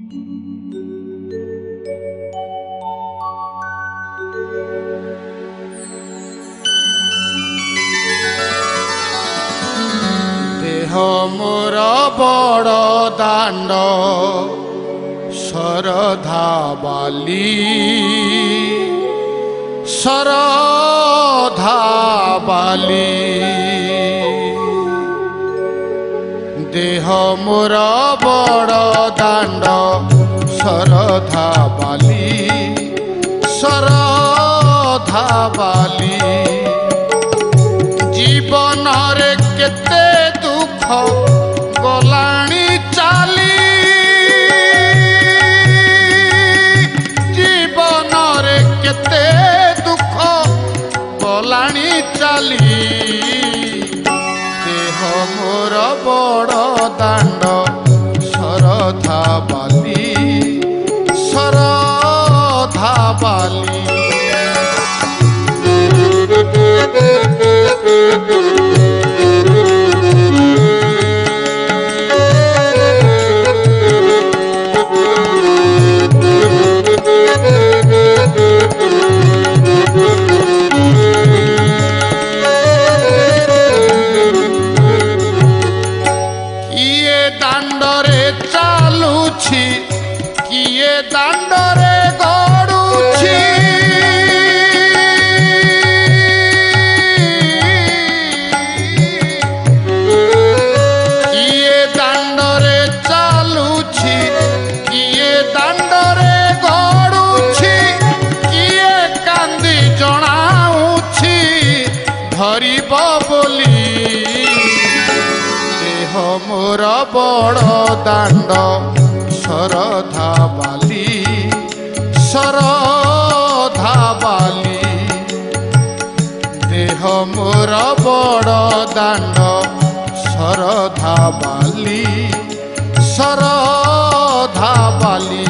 देह मोर बड़ दांड शरधा बाली शरधा बाली देह मोर बड़ दांड शरधा बाली शरधा बाली जीवन रे केते दुख गलाणी चाली जीवन रे केते दुख गलाणी चाली देह मोर बड़ दांड शरधा बाली शरधा बाली दांडरे चालुछि किए दांडरे गड़ुछि किए दांडरे चालुछि किए दांडरे गड़ुछि किए कांदी जणाउछि धरिब बोली मोर बड़ दांड शरधा बाली शरधा बाली देह मोर बड़ दांड शरधा बाली शरधा बाली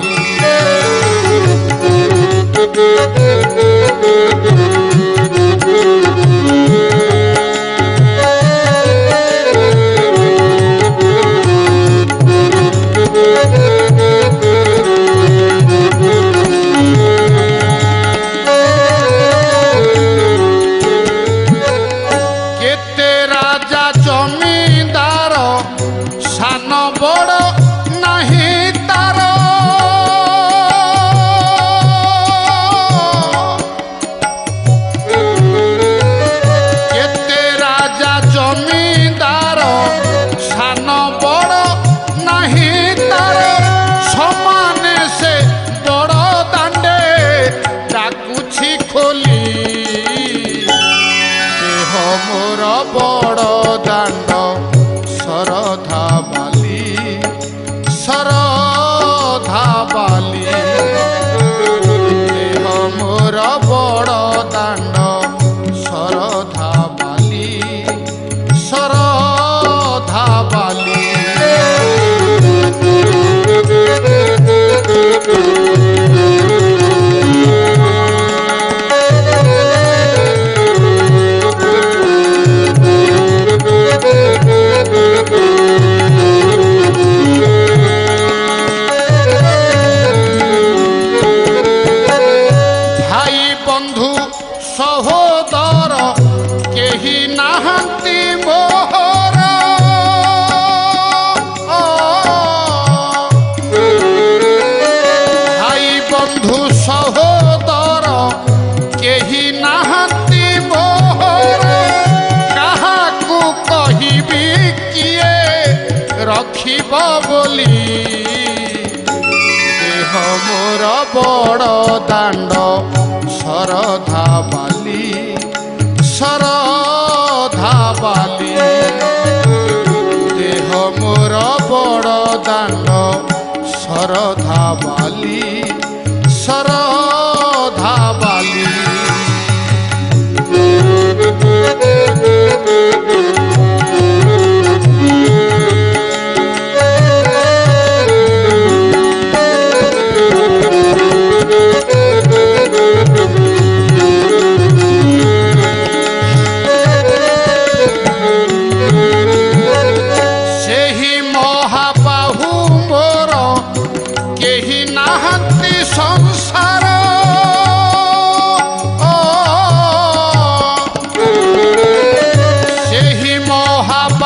मोर बड़ दांड शरधा बाली शरधा बाली देह मोर बड़ दांड शरधा बाली शरधा बाली सहोदर केही नाहंती मोहर भाई बंधु सहोदर केही नाहंती मोहर काहाकू कहिबी किए रखिब बोली देह मोर बड़ दांड शरधा बाली शरधा बाली देह मोर बड़ दांड शरधा बाली शरधा बाली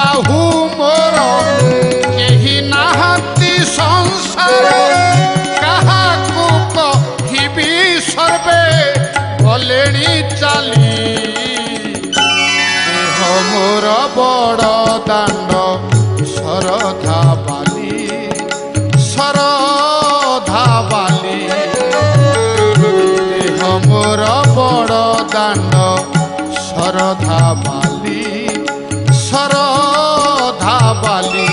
बाहु मोर केही नाहंती संसार काहाकू कहिबी सर्वे गलेणी चाली देह मोर बड़ दांड शरधा बाली शरधा बाली देह मोर बड़ दांड शरधा बाली शरधा बाली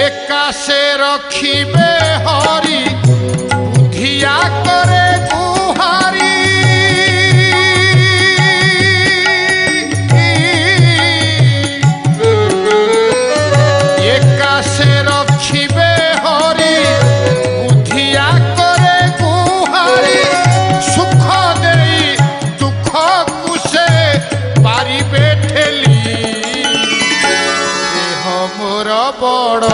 एकाशे रखिबे हरि बुधिया करे गुहारी एकाशे रखिबे हरि बुधिया करे गुहारी सुख देई दुख कुसे पारिबे ठेली देह मोर बड़